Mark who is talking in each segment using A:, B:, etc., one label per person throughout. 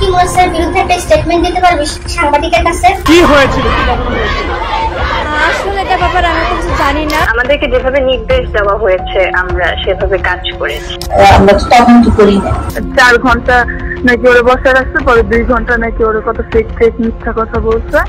A: কি মুরাদের বিরুদ্ধে একটা স্টেটমেন্ট দিতে পারবি সাংবাদিকের কাছে?
B: কি হয়েছিল?
A: আসলে এটা ব্যাপারে আমি কিছু জানি না।
C: আমাদেরকে যেভাবে নির্দেশ দেওয়া হয়েছে আমরা সেভাবে কাজ করেছি।
A: আমরা তো তদন্ত করি না।
B: 4 ঘন্টা নাকি ওরে বসে রাখছে, পরে 2 ঘন্টা নাকি ওরে কত ফেক মিথ্যা কথা বলছে।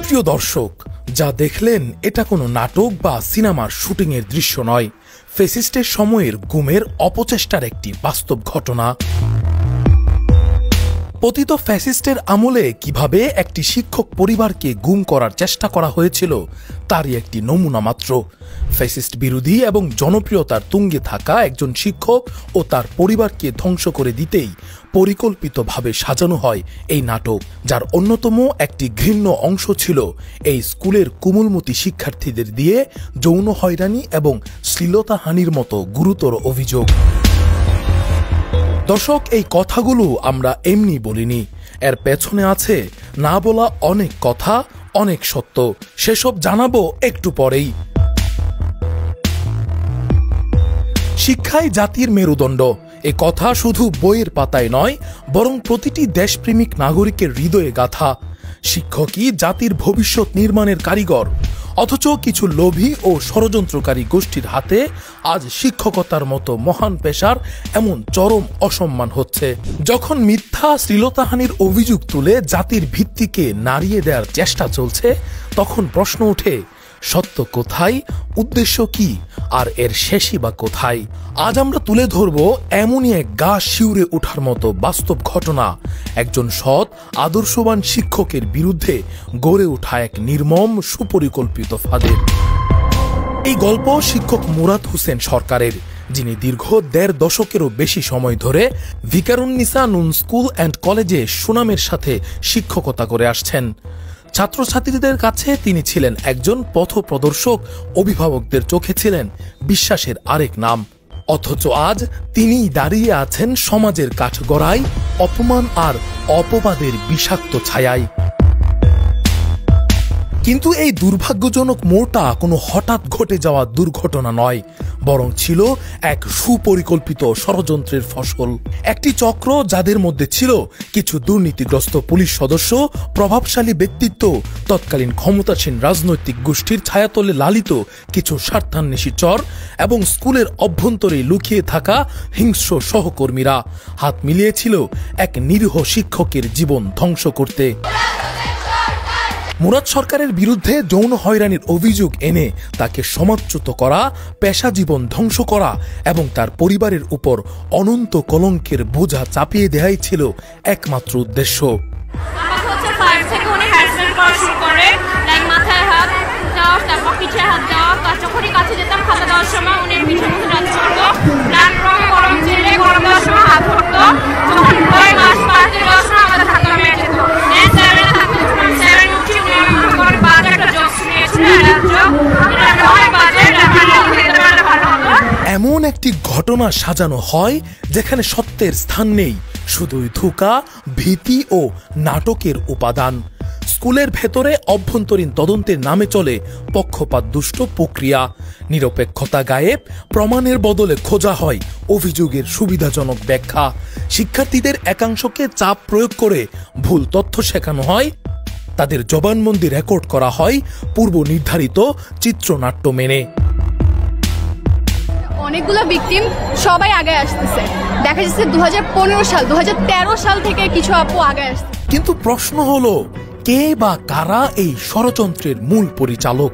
D: প্রিয় দর্শক, যা দেখলেন এটা কোনো নাটক বা সিনেমার শুটিং এর দৃশ্য নয়, ফ্যাসিস্টের সময়ের গুমের অপচেষ্টার একটি বাস্তব ঘটনা। পতিত ফ্যাসিস্টের আমলে কিভাবে একটি শিক্ষক পরিবারকে গুম করার চেষ্টা করা হয়েছিল তারই একটি নমুনা মাত্র। ফ্যাসিস্ট বিরোধী এবং জনপ্রিয়তার তুঙ্গে থাকা একজন শিক্ষক ও তার পরিবারকে ধ্বংস করে দিতেই পরিকল্পিতভাবে সাজানো হয় এই নাটক, যার অন্যতম একটি ঘৃণ্য অংশ ছিল এই স্কুলের কোমলমতি শিক্ষার্থীদের দিয়ে যৌন হয়রানি এবং শ্লীলতাহানির মতো গুরুতর অভিযোগ। দর্শক, এই কথাগুলো আমরা এমনি বলিনি, এর পেছনে আছে না বলা অনেক কথা, অনেক সত্য। সেসব জানাবো একটু পরেই। শিক্ষাই জাতির মেরুদণ্ড, এ কথা শুধু বইয়ের পাতায় নয়, বরং প্রতিটি দেশপ্রেমিক নাগরিকের হৃদয়ে গাথা। শিক্ষকই জাতির ভবিষ্যৎ নির্মাণের কারিগর, অথচ কিছু লোভী ও ষড়যন্ত্রকারী গোষ্ঠীর হাতে আজ শিক্ষকতার মতো মহান পেশার এমন চরম অসম্মান হচ্ছে। যখন মিথ্যা শ্লীলতাহানির অভিযোগ তুলে জাতির ভিত্তিকে নাড়িয়ে দেওয়ার চেষ্টা চলছে, তখন প্রশ্ন ওঠে, সত্য কোথায়, উদ্দেশ্য কি, আর এর শেষই বা কোথায়? আজ আমরা তুলে ধরব এমনই এক গা শিউরে ওঠার মতো বাস্তব ঘটনা, একজন সৎ আদর্শবান শিক্ষকের বিরুদ্ধে গড়ে ওঠা এক নির্মম সুপরিকল্পিত ফাঁদের। এই গল্প শিক্ষক মুরাদ হোসেন সরকারের, যিনি দীর্ঘ 1.5 দশকেরও বেশি সময় ধরে ভিকারুন্নিসা নুন স্কুল অ্যান্ড কলেজে সুনামের সাথে শিক্ষকতা করে আসছেন। ছাত্রছাত্রীদের কাছে তিনি ছিলেন একজন পথপ্রদর্শক, অভিভাবকদের চোখে ছিলেন বিশ্বাসের আরেক নাম। অথচ আজ তিনিই দাঁড়িয়ে আছেন সমাজের কাঠগড়ায়, অপমান আর অপবাদের বিষাক্ত ছায়ায়। কিন্তু এই দুর্ভাগ্যজনক মোড়টা কোনো হঠাৎ ঘটে যাওয়া দুর্ঘটনা নয়, বরং ছিল এক সুপরিকল্পিত ষড়যন্ত্রের ফসল। একটি চক্র যাদের মধ্যে ছিল কিছু দুর্নীতিগ্রস্ত পুলিশ সদস্য, প্রভাবশালী ব্যক্তিত্ব, তৎকালীন ক্ষমতাসীন রাজনৈতিক গোষ্ঠীর ছায়াতলে লালিত কিছু স্বার্থান্বেষী চর এবং স্কুলের অভ্যন্তরে লুকিয়ে থাকা হিংস্র সহকর্মীরা হাত মিলিয়েছিল এক নিরীহ শিক্ষকের জীবন ধ্বংস করতে। মুরাদ সরকারের বিরুদ্ধে যৌন হয়রানির অভিযোগ এনে তাকে সমাজচ্যুত করা, পেশা জীবন ধ্বংস করা এবং তার পরিবারের উপর অনন্ত কলঙ্কের বোঝা চাপিয়ে দেওয়াই ছিল একমাত্র উদ্দেশ্য। এমন একটি ঘটনা সাজানো হয় যেখানে সত্যের স্থান নেই, শুধুই ধোঁকা, ভীতি ও নাটকের উপাদান। স্কুলের ভেতরে অভ্যন্তরীণ তদন্তের নামে চলে পক্ষপাত দুষ্ট প্রক্রিয়া, নিরপেক্ষতা গায়েব, প্রমাণের বদলে খোঁজা হয় অভিযোগের সুবিধাজনক ব্যাখ্যা। শিক্ষার্থীদের একাংশকে চাপ প্রয়োগ করে ভুল তথ্য শেখানো হয়, তাদের জবানবন্দি রেকর্ড করা হয় পূর্ব নির্ধারিত চিত্রনাট্য মেনে।
E: অনেকগুলো ভিকটিম সবাই আগে আসতেছে, দেখা যাচ্ছে 2015 সাল 2013 সাল থেকে কিছু আপু আগে আসছে।
D: কিন্তু প্রশ্ন হলো, কে বা কারা এই ষড়যন্ত্রের মূল পরিচালক?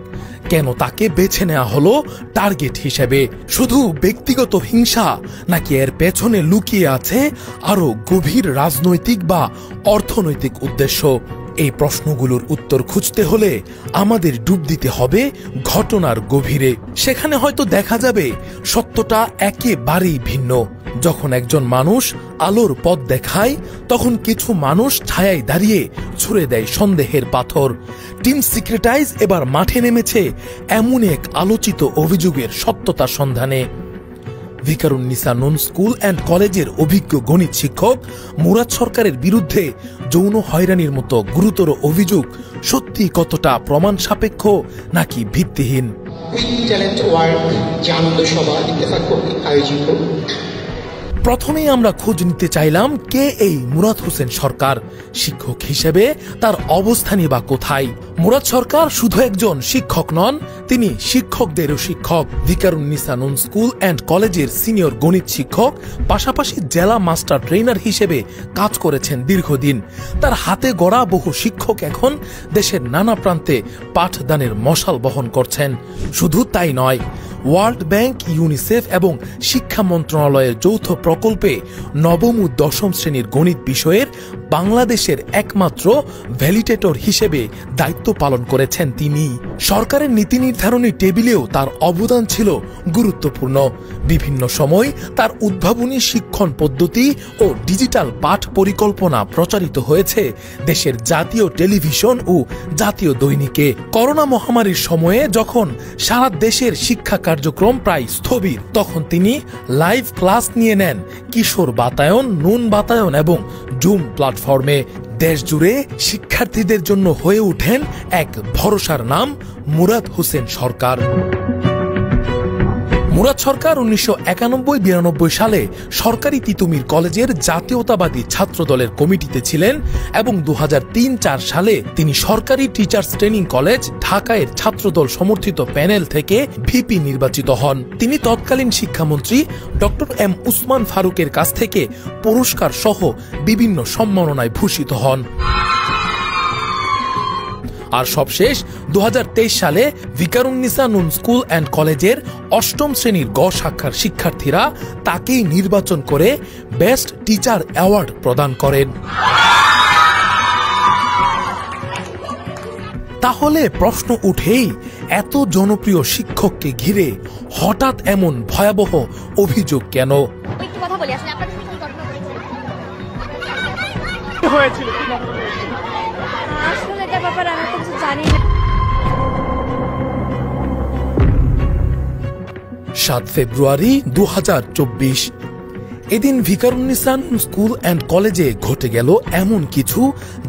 D: কেন তাকে বেছে নেওয়া হলো টার্গেট হিসেবে? শুধু ব্যক্তিগত হিংসা, নাকি এর পেছনে লুকিয়ে আছে আরো গভীর রাজনৈতিক বা অর্থনৈতিক উদ্দেশ্য? এই প্রশ্নগুলোর উত্তর খুঁজতে হলে আমাদের ডুব দিতে হবে ঘটনার গভীরে। সেখানে হয়তো দেখা যাবে সত্যটা একেবারেই ভিন্ন। যখন একজন মানুষ আলোর পথ দেখায়, তখন কিছু মানুষ ছায়ায় দাঁড়িয়ে ছুড়ে দেয় সন্দেহের পাথর। টিম সিক্রেটাইজ এবার মাঠে নেমেছে এমন এক আলোচিত অভিযোগের সত্যতার সন্ধানে। ভিকারুন্নিসা নুন স্কুল অ্যান্ড কলেজের অভিজ্ঞ গণিত শিক্ষক মুরাদ সরকারের বিরুদ্ধে যৌন হয়রানির মতো গুরুতর অভিযোগ সত্যি কতটা প্রমাণ সাপেক্ষ নাকি ভিত্তিহীন?
F: ট্যালেন্ট ওয়ার্ল্ড যে আনন্দ সভা ইত্তেফাক কর্তৃক আয়োজিত।
D: প্রথমেই আমরা খোঁজ নিতে চাইলাম কে এই মুরাদ হোসেন সরকার, শিক্ষক হিসেবে তার অবস্থানই বা কোথায়। মুরাদ সরকার শুধু একজন শিক্ষক নন, তিনি শিক্ষকদেরও শিক্ষক। ভিকারুন্নিসা নুন স্কুল অ্যান্ড কলেজের সিনিয়র গণিত শিক্ষক, পাশাপাশি জেলা মাস্টার ট্রেনার হিসেবে কাজ করেছেন দীর্ঘদিন। তার হাতে গড়া বহু শিক্ষক এখন দেশের নানা প্রান্তে পাঠদানের মশাল বহন করছেন। শুধু তাই নয়, ওয়ার্ল্ড ব্যাংক, ইউনিসেফ এবং শিক্ষা মন্ত্রণালয়ের যৌথ প্রকল্পে নবম ও দশম শ্রেণীর গণিত বিষয়ের বাংলাদেশের একমাত্র ভ্যালিডেটর হিসেবে দায়িত্ব পালন করেছেন তিনি। সরকারের নীতি নির্ধারণী টেবিলেও তার অবদান ছিল গুরুত্বপূর্ণ। বিভিন্ন সময় তার উদ্ভাবনী শিক্ষণ পদ্ধতি ও ডিজিটাল পাঠ পরিকল্পনা প্রচারিত হয়েছে দেশের জাতীয় টেলিভিশন ও জাতীয় দৈনিকে। করোনা মহামারীর সময়ে যখন সারা দেশের শিক্ষা কার্যক্রম প্রায় স্থবির, তখন তিনি লাইভ ক্লাস নিয়ে নেন কিশোর বাতায়ন, নুন বাতায়ন এবং জুম প্ল্যাটফর্মে। দেশ জুড়ে শিক্ষার্থীদের জন্য হয়ে ওঠেন এক ভরসার নাম মুরাদ হোসেন সরকার। মুরাদ সরকার 1991-92 সালে সরকারি তিতুমির কলেজের জাতীয়তাবাদী ছাত্র দলের কমিটিতে ছিলেন এবং 2003-04 সালে তিনি সরকারি টিচার্স ট্রেনিং কলেজ ঢাকায় ছাত্রদল সমর্থিত প্যানেল থেকে ভিপি নির্বাচিত হন। তিনি তৎকালীন শিক্ষামন্ত্রী ডক্টর এম উসমান ফারুকের কাছ থেকে পুরস্কার সহ বিভিন্ন সম্মাননায় ভূষিত হন। আর সবশেষ 2023 সালে ভিকারুন্নিসা নুন স্কুল অ্যান্ড কলেজের 8ম শ্রেণীর গ শাখার শিক্ষার্থীরা তাকেই নির্বাচন করে বেস্ট টিচার অ্যাওয়ার্ড প্রদান করেন। তাহলে প্রশ্ন উঠেই, এত জনপ্রিয় শিক্ষককে ঘিরে হঠাৎ এমন ভয়াবহ অভিযোগ কেন?
A: আসলে এটা ব্যাপারে আমি কিছু জানি না।
D: 7 ফেব্রুয়ারি 2024। এদিন ভিকারুন্নিসা স্কুল অ্যান্ড কলেজে ঘটে গেল এমন কিছু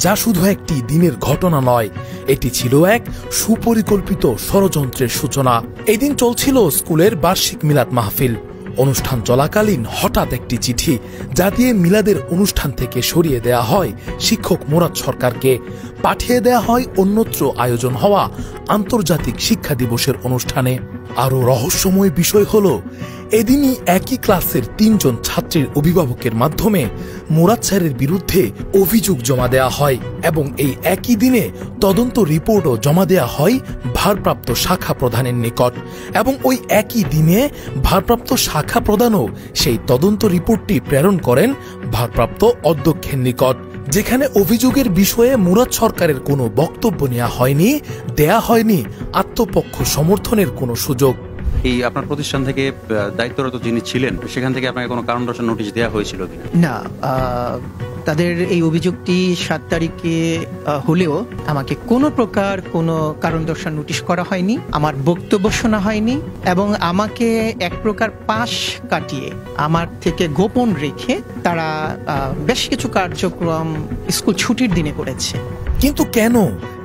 D: যা শুধু একটি দিনের ঘটনা নয়, এটি ছিল এক সুপরিকল্পিত ষড়যন্ত্রের সূচনা। এদিন চলছিল স্কুলের বার্ষিক মিলাদ মাহফিল। অনুষ্ঠান চলাকালীন হঠাৎ একটি চিঠি, যা দিয়ে মিলাদের অনুষ্ঠান থেকে সরিয়ে দেয়া হয় শিক্ষক মুরাদ সরকারকে, পাঠিয়ে দেয়া হয় অন্যত্র আয়োজন হওয়া আন্তর্জাতিক শিক্ষা দিবসের অনুষ্ঠানে। আরো রহস্যময় বিষয় হলো, এদিনই একই ক্লাসের 3 জন ছাত্রীর অভিভাবকের মাধ্যমে মুরাদ স্যারের বিরুদ্ধে অভিযোগ জমা দেয়া হয় এবং এই একই দিনে তদন্ত রিপোর্টও জমা দেয়া হয় ভারপ্রাপ্ত শাখা প্রধানের নিকট এবং ওই একই দিনে ভারপ্রাপ্ত শাখা প্রধানও সেই তদন্ত রিপোর্টটি প্রেরণ করেন ভারপ্রাপ্ত অধ্যক্ষের নিকট, যেখানে অভিযোগের বিষয়ে মুরাদ সরকারের কোনো বক্তব্য দেয়া হয়নি আত্মপক্ষ সমর্থনের কোনো সুযোগ।
G: এই আপনার প্রতিষ্ঠান থেকে দায়িত্বরত যিনি ছিলেন, সেখান থেকে আপনাকে কোনো কারণ দর্শানোর নোটিশ দেওয়া হয়েছিল কিনা?
F: না, তাদের এই অভিযোগটি 7 তারিখে হলেও আমাকে কোনো প্রকার কোনো কারণ দর্শানোর নোটিশ করা হয়নি, আমার বক্তব্য শোনা হয়নি এবং আমাকে এক প্রকার পাশ কাটিয়ে আমার থেকে গোপন রেখে তারা বেশ কিছু কার্যক্রম স্কুল ছুটির দিনে করেছে।
D: কিন্তু কেন?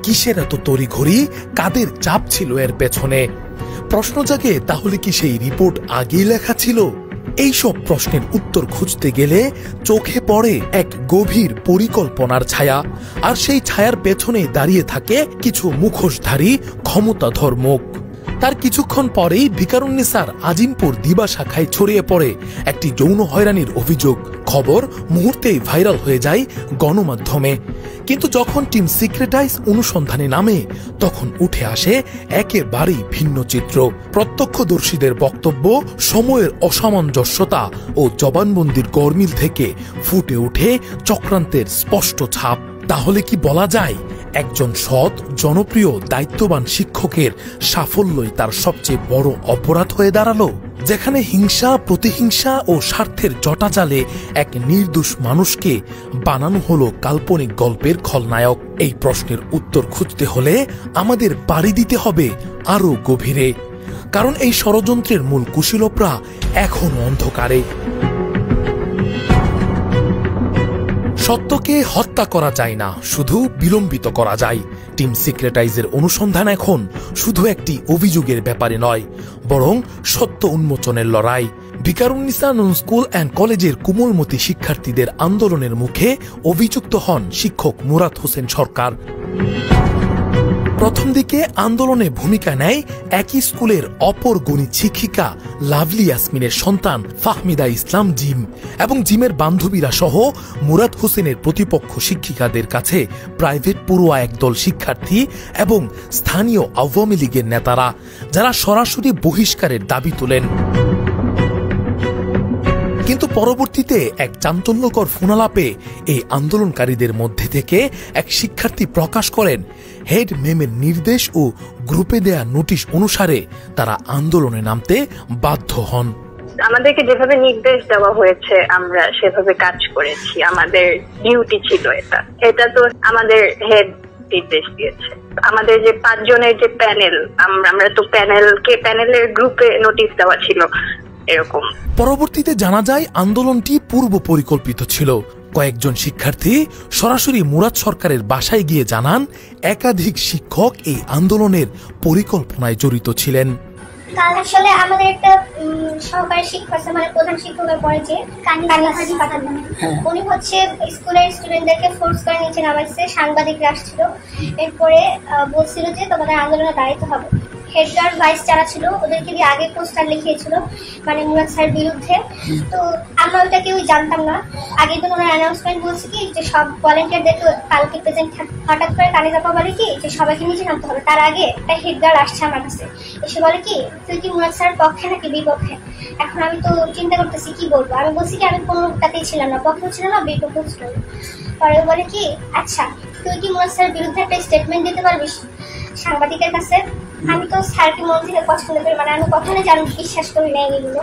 D: কিসের এত তড়িঘড়ি? কাদের চাপ ছিল এর পেছনে? প্রশ্ন জাগে, তাহলে কি সেই রিপোর্ট আগেই লেখা ছিল? এইসব প্রশ্নের উত্তর খুঁজতে গেলে চোখে পড়ে এক গভীর পরিকল্পনার ছায়া, আর সেই ছায়ার পেছনে দাঁড়িয়ে থাকে কিছু মুখোশধারী ক্ষমতাধর মুখ। তার কিছুক্ষণ পরেই ভিকারুন্নিসার আজিমপুর দিবা শাখায় ছড়িয়ে পড়ে একটি যৌন হয়রানির অভিযোগ। খবর মুহূর্তেই ভাইরাল হয়ে যায় গণমাধ্যমে। কিন্তু যখন টিম সিক্রেটাইজ অনুসন্ধানে নামে তখন উঠে আসে একেবারেই ভিন্ন চিত্র। প্রত্যক্ষদর্শীদের বক্তব্য, সময়ের অসামঞ্জস্যতা ও জবানবন্দির গরমিল থেকে ফুটে ওঠে চক্রান্তের স্পষ্ট ছাপ। তাহলে কি বলা যায় একজন সৎ, জনপ্রিয়, দায়িত্ববান শিক্ষকের সাফল্যই তার সবচেয়ে বড় অপরাধ হয়ে দাঁড়ালো? যেখানে হিংসা, প্রতিহিংসা ও স্বার্থের জটাজালে এক নির্দোষ মানুষকে বানানো হলো কাল্পনিক গল্পের খলনায়ক। এই প্রশ্নের উত্তর খুঁজতে হলে আমাদের পাড়ি দিতে হবে আরো গভীরে, কারণ এই ষড়যন্ত্রের মূল কুশীলবরা এখনো অন্ধকারে। সত্যকে হত্যা করা যায় না, শুধু বিলম্বিত করা যায়। টিম সিক্রেটাইজের অনুসন্ধান এখন শুধু একটি অভিযোগের ব্যাপারে নয়, বরং সত্য উন্মোচনের লড়াই। ভিকারুন্নিসা নুন স্কুল অ্যান্ড কলেজের কোমলমতি শিক্ষার্থীদের আন্দোলনের মুখে অভিযুক্ত হন শিক্ষক মুরাদ হোসেন সরকার। প্রথম দিকে আন্দোলনে ভূমিকা নেয় একই স্কুলের অপর গণিত শিক্ষিকা লাভলি ইয়াসমিনের সন্তান ফাহমিদা ইসলাম জিম এবং জিমের বান্ধবীরা সহ মুরাদ হোসেনের প্রতিপক্ষ শিক্ষিকাদের কাছে প্রাইভেট পড়ুয়া একদল শিক্ষার্থী এবং স্থানীয় আওয়ামী লীগের নেতারা, যারা সরাসরি বহিষ্কারের দাবি তোলেন। কিন্তু পরবর্তীতে এক চাঞ্চল্যকর ফোনালাপে এই আন্দোলনকারীদের মধ্যে থেকে এক শিক্ষার্থী প্রকাশ করেন হেড মেমের নির্দেশ ও গ্রুপে দেয়া নোটিশ অনুসারে তারা আন্দোলনে নামতে বাধ্য হন।
C: আমাদেরকে যেভাবে নির্দেশ দেওয়া হয়েছে আমরা সেভাবে কাজ করেছি, আমাদের ডিউটি ছিল এটা। এটা তো আমাদের হেড নির্দেশ দিয়েছে। আমাদের যে 5 জনের যে প্যানেল, আমরা তো প্যানেলের গ্রুপে নোটিশ দেওয়া ছিল এরকম।
D: পরবর্তীতে জানা যায় আন্দোলনটি পূর্ব পরিকল্পিত ছিল। কয়েকজন শিক্ষার্থী সরাসরি মুরাদ সরকারের বাসায় গিয়ে জানান একাধিক শিক্ষক এই আন্দোলনের পরিকল্পনায় জড়িত ছিলেন।
H: কাল আসলে আমাদের একটা সহকারী শিক্ষক, মানে প্রধান শিক্ষকের পরে যে কানিহাজি পাঠালেন, উনি হচ্ছে স্কুলের স্টুডেন্টদেরকে ফোর্স করে নিচে নামাইছে। সাংবাদিকরা আসছিল, এরপরে বলছিল যে তোমাদের আন্দোলনে দাঁড়াইতে হবে। হেডগার্ড ভাইস যারা ছিল ওদেরকে দিয়ে আগে পোস্টার লিখিয়েছিল মানে মুরাদ স্যারের বিরুদ্ধে। তো আমরা ওইটা কেউ জানতাম না। আগের দিন ওনার অ্যানাউন্সমেন্ট বলছে কি যে সব ভলেন্টিয়ারদেরকে কালকে প্রেজেন্ট থাকবে। হঠাৎ করে কানে চাপা বলে কি যে সবাইকে নিচে নামতে হবে। তার আগে একটা হেডগার্ড আসছে আমার কাছে, এসে বলে কি তুই কি মুরাদ স্যারের পক্ষে নাকি বিপক্ষে? এখন আমি তো চিন্তা করতেছি কি বলবো। আমি বলছি কি আমি কোনোটাতেই ছিলাম না, পক্ষেও ছিল না বিপক্ষেও ছিল না। পরে বলে কি আচ্ছা তুই কি মুরাদ স্যারের বিরুদ্ধে একটা স্টেটমেন্ট দিতে পারবি সাংবাদিকের কাছে? আমি তো স্যারকে মন থেকে পছন্দ করি, মানে আমি কখনো জানি বিশ্বাস করি না এগুলো।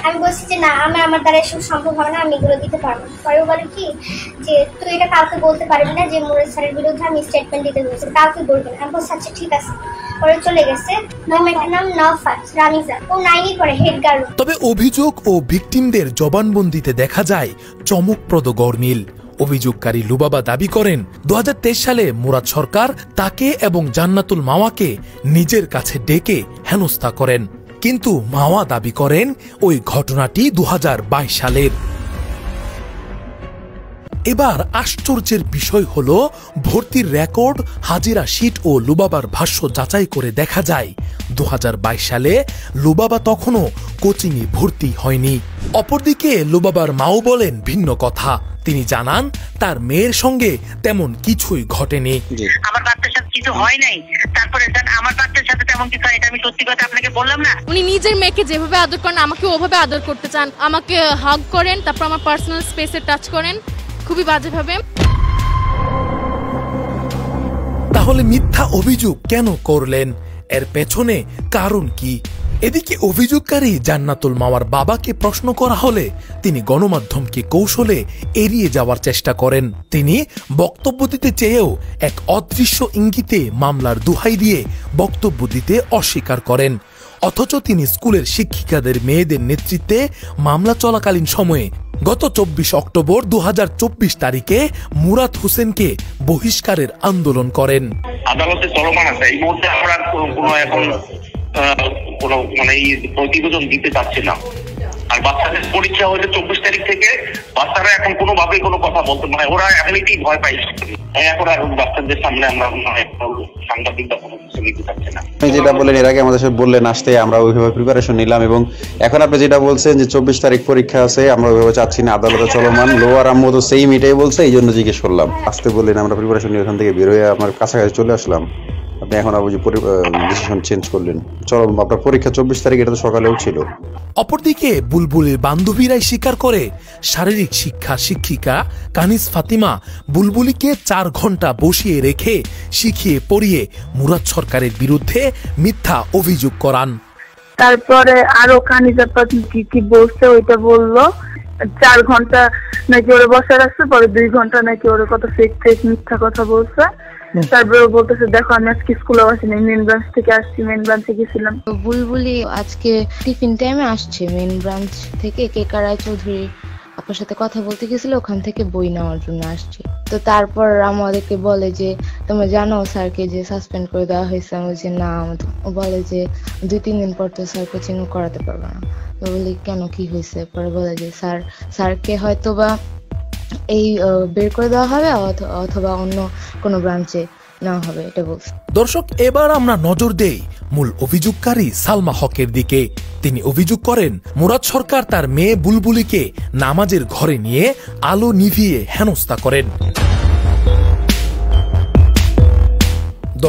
H: আমি বলছি যে না, আমার দ্বারা এসব সম্ভব হবে না, আমি এগুলো দিতে পারবো। পরে বলে কি যে তুই এটা কাউকে বলতে পারবি না যে মুরাদ স্যারের বিরুদ্ধে আমি স্টেটমেন্ট দিতে বলছি, কাউকে বলবি না। আমি বলছি আচ্ছা ঠিক আছে। পরে চলে গেছে। মেয়েটার নাম নওফাত রামিজা, ও 9 পরে হেড গার্ল।
D: তবে অভিযোগ ও ভিকটিমদের জবানবন্দিতে দেখা যায় চমকপ্রদ গরমিল। অভিযোগকারী লুবাবা দাবি করেন 2023 সালে মুরাদ সরকার তাকে এবং জান্নাতুল মাওয়াকে নিজের কাছে ডেকে হেনস্থা করেন, কিন্তু মাওয়া দাবি করেন ওই ঘটনাটি 2022 সালের। এবার আশ্চর্যের বিষয় হলো ভর্তির রেকর্ড, হাজিরা শীট ও লুবাবার ভাষ্য যাচাই করে দেখা যায় 2022 সালে লুবাবা তখনও কোচিংয়ে ভর্তি হয়নি। অপরদিকে লুবাবার মাও বলেন ভিন্ন কথা। তিনি জানান তার মেয়ের সঙ্গে তেমন কিছুই ঘটেনি।
I: আমার বাচ্চার সাথে কিছু হয় নাই, তারপরে আমার বাচ্চার সাথে তেমন কিছু হয়, এটা আমি সত্যি কথা আপনাকে বললাম না।
E: উনি নিজের মেয়েকে যেভাবে আদর করেন আমাকে ওভাবে আদর করতে চান, আমাকে হাগ করেন, তারপর আমার পার্সোনাল স্পেসে টাচ করেন খুবই বাজেভাবে।
D: তাহলে মিথ্যা অভিযোগ কেন করলেন? এর পেছনে কারণ কি? এদিকে অভিযোগকারী জান্নাতুল মাওয়ার বাবাকে প্রশ্ন করা হলে তিনি গণমাধ্যমকে কৌশলে এড়িয়ে যাওয়ার চেষ্টা করেন। তিনি বক্তব্য দিতে চেয়েও এক অদৃশ্য ইঙ্গিতে মামলার দোহাই দিয়ে বক্তব্য দিতে অস্বীকার করেন। অথচ তিনি স্কুলের শিক্ষিকাদের মেয়েদের নেতৃত্বে মামলা চলাকালীন সময়ে গত 24 অক্টোবর 2024 তারিখে মুরাদ হোসেনকে বহিষ্কারের আন্দোলন করেন।
J: আদালতে চলমান আছে, এই মুহূর্তে আমরা কোনো এখন কোনো মানে প্রতিবেদন দিতে চাচ্ছি না। আর বাচ্চাদের পরীক্ষা হয়েছে 24 তারিখ থেকে, বাচ্চারা এখন কোনোভাবেই কোনো কথা বলতে, মানে ওরা এমনিতেই ভয় পায়। এখন আর বাচ্চাদের সামনে আমরা সাংবাদিক বা কোনো কিছু নিতে পারছি না।
G: যেটা বললেন এর আগে আমাদের সাথে বললেন আসতে, আমরা ওইভাবে প্রিপারেশন নিলাম, এবং এখন আপনি যেটা বলছেন যে 24 তারিখ পরীক্ষা আছে, আমরা ওইভাবে চাচ্ছি না, আদালতে চলমান। লোয়ার আম্মু তো সেম এটাই বলছে, এই জন্য জিজ্ঞেস করলাম। আসতে বললেন, আমরা প্রিপারেশন নিয়ে ওখান থেকে বের হয়ে আমার কাছাকাছি চলে আসলাম। আপনি এখন আবার ডিসিশন চেঞ্জ করলেন। চলো, আপনার পরীক্ষা 24 তারিখ, এটা তো সকালেও ছিল।
D: অপরদিকে বুলবুলের বান্ধবীরাই স্বীকার করে শারীরিক শিক্ষা শিক্ষিকা কানিজ ফাতিমা বুলবুলিকে 4 ঘন্টা বসিয়ে রেখে শিখিয়ে পড়িয়ে মুরাদ সরকারের বিরুদ্ধে মিথ্যা অভিযোগ করান।
B: তারপরে আরো কানিজা কি বলছে ওইটা বললো 4 ঘন্টা নাকি ওরা বসে রাখছে, পরে 2 ঘন্টা নাকি ওরা কত ফেক মিথ্যা কথা বলছে। তারপরে বলতেছে দেখো আমি আজকে স্কুলে আসিনি, মেন ব্রাঞ্চ থেকে আসছি, মেন ব্রাঞ্চে গেছিলাম।
K: বুলবুলি আজকে টিফিন টাইমে আসছে মেন ব্রাঞ্চ থেকে, কেকা রায় চৌধুরী আপনার সাথে কথা বলতে গেছিল, ওখান থেকে বই নেওয়ার জন্য আসছে। তো তারপর আমাদেরকে বলে যে তোমরা জানো স্যারকে যে সাসপেন্ড করে দেওয়া হয়েছে। আমি বলছি না, ও বলে যে 2-3 দিন পর তো স্যার কোচিং করাতে পারবে না। তো বলি কেন, কি হয়েছে? পরে বলে যে স্যারকে হয়তো বা এই বের করে দেওয়া হবে অথবা অন্য কোনো ব্রাঞ্চে নেওয়া হবে, এটা বলছে।
D: দর্শক, এবার আমরা নজর দেই মূল অভিযোগকারী সালমা হকের দিকে। তিনি অভিযোগ করেন মুরাদ সরকার তার মেয়ে বুলবুলিকে নামাজের ঘরে নিয়ে আলো নিভিয়ে হেনস্থা করেন।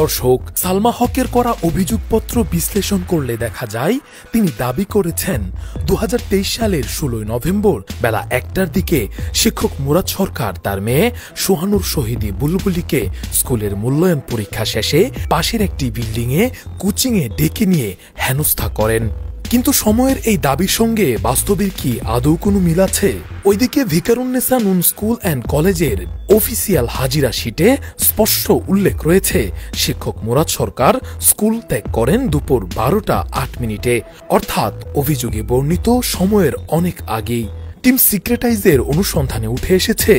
D: দর্শক, সালমা হকের করা অভিযোগপত্র বিশ্লেষণ করলে দেখা যায় তিনি দাবি করেছেন 2023 সালের 16 নভেম্বর বেলা 1টার দিকে শিক্ষক মুরাদ সরকার তার মেয়ে সোহানুর শহীদী বুলবুলিকে স্কুলের মূল্যায়ন পরীক্ষা শেষে পাশের একটি বিল্ডিংয়ে কোচিংয়ে ডেকে নিয়ে হেনস্থা করেন। কিন্তু সময়ের এই দাবির সঙ্গে বাস্তবের কি আদৌ কোনো মিল আছে? ওইদিকে ভিকারুন্নেসা নুন স্কুল অ্যান্ড কলেজের অফিসিয়াল হাজিরা শিটে স্পষ্ট উল্লেখ রয়েছে শিক্ষক মুরাদ সরকার স্কুল ত্যাগ করেন দুপুর 12টা 8 মিনিটে, অর্থাৎ অভিযোগে বর্ণিত সময়ের অনেক আগেই। টিম সিক্রেটাইজের অনুসন্ধানে উঠে এসেছে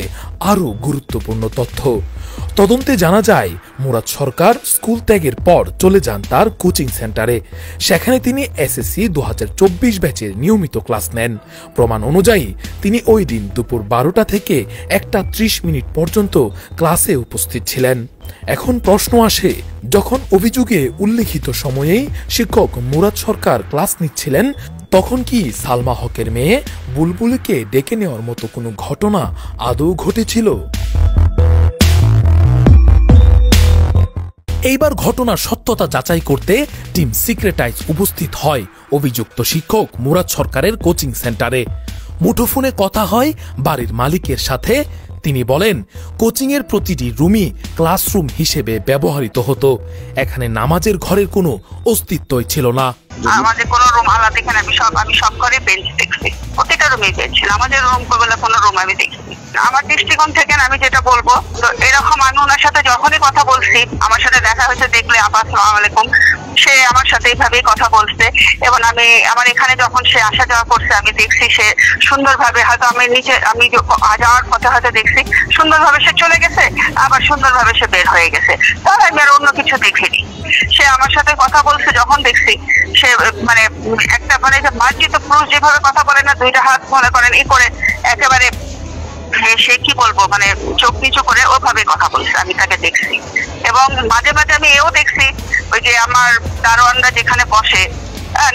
D: আরও গুরুত্বপূর্ণ তথ্য। তদন্তে জানা যায় মুরাদ সরকার স্কুল ত্যাগের পর চলে যান তার কোচিং সেন্টারে। সেখানে তিনি এসএসসি 2024 ব্যাচের নিয়মিত ক্লাস নেন। প্রমাণ অনুযায়ী তিনি ওই দিন দুপুর 12টা থেকে 1টা 30 মিনিট পর্যন্ত ক্লাসে উপস্থিত ছিলেন। এখন প্রশ্ন আসে, যখন অভিযোগে উল্লেখিত সময়েই শিক্ষক মুরাদ সরকার ক্লাস নিচ্ছিলেন, তখন কি সালমা হকের মেয়ে বুলবুলিকে ডেকে নেওয়ার মতো কোনো ঘটনা আদৌ ঘটেছিল? এইবার ঘটনার সত্যতা যাচাই করতে টিম সিক্রেটাইজ উপস্থিত হয় অভিযুক্ত শিক্ষক মুরাদ সরকারের কোচিং সেন্টারে। মুঠোফোনে কথা হয় বাড়ির মালিকের সাথে। তিনি বলেন কোচিংয়ের প্রতিটি রুমই ক্লাসরুম হিসেবে ব্যবহৃত হতো, এখানে নামাজের ঘরের কোনো অস্তিত্বই ছিল না।
I: আমাদের কোনো রুম আলাদা, এখানে আমি সব করে বেঞ্চ দেখছি, প্রতিটা রুমে বেঞ্চ ছিল। আমাদের রুম বলে কোনো রুম আমি দেখিনি। আমার দৃষ্টিকোণ থেকে আমি যেটা বলবো, তো এরকম আমি ওনার সাথে যখনই কথা বলছি, আমার সাথে দেখা হয়েছে, দেখলে আপা আসসালামু আলাইকুম, সে আমার সাথে এইভাবেই কথা বলছে। এবং আমার এখানে যখন সে আসা যাওয়া করছে, আমি দেখছি সে সুন্দরভাবে, হয়তো আমি যাওয়ার পথে হয়তো দেখছি সুন্দরভাবে সে চলে গেছে, আবার সুন্দরভাবে সে বের হয়ে গেছে। তাহলে আমি আর অন্য কিছু দেখিনি। সে আমার সাথে কথা বলছে যখন দেখছি, সে মানে একটা মানে মার্জিত পুরুষ যেভাবে কথা বলে না, 2টা হাত মনে করেন ই করে একেবারে সে কি বলবো মানে চোখ নিচু করে ওভাবে কথা বলছে, আমি তাকে দেখছি। এবং মাঝে মাঝে আমি এও দেখছি, ওই যে আমার দারোয়ানরা যেখানে বসে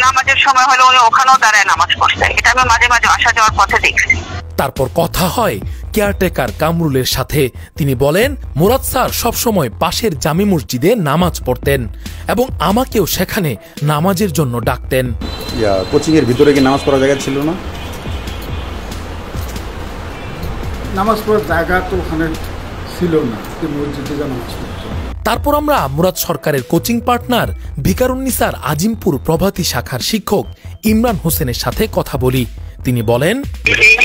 I: নামাজের সময় হলে উনি ওখানেও দাঁড়ায় নামাজ পড়ছে। এটা আমি মাঝে মাঝে আসা যাওয়ার পথে দেখছি।
D: তারপর কথা হয় কেয়ারটেকার কামরুলের সাথে। তিনি বলেন মুরাদ স্যার সবসময় পাশের জামি মসজিদে নামাজ পড়তেন এবং আমাকেও সেখানে নামাজের জন্য ডাকতেন।
G: কোচিং এর ভিতরে কি নামাজ পড়ার জায়গা ছিল না?
L: নামাজ পড়ার জায়গা তো ওখানে ছিল না, মসজিদে নামাজ পড়তো।
D: তারপর আমরা মুরাদ সরকারের কোচিং পার্টনার ভিকারুন্নিসার আজিমপুর প্রভাতী শাখার শিক্ষক ইমরান হোসেনের সাথে কথা বলি। তিনি বলেন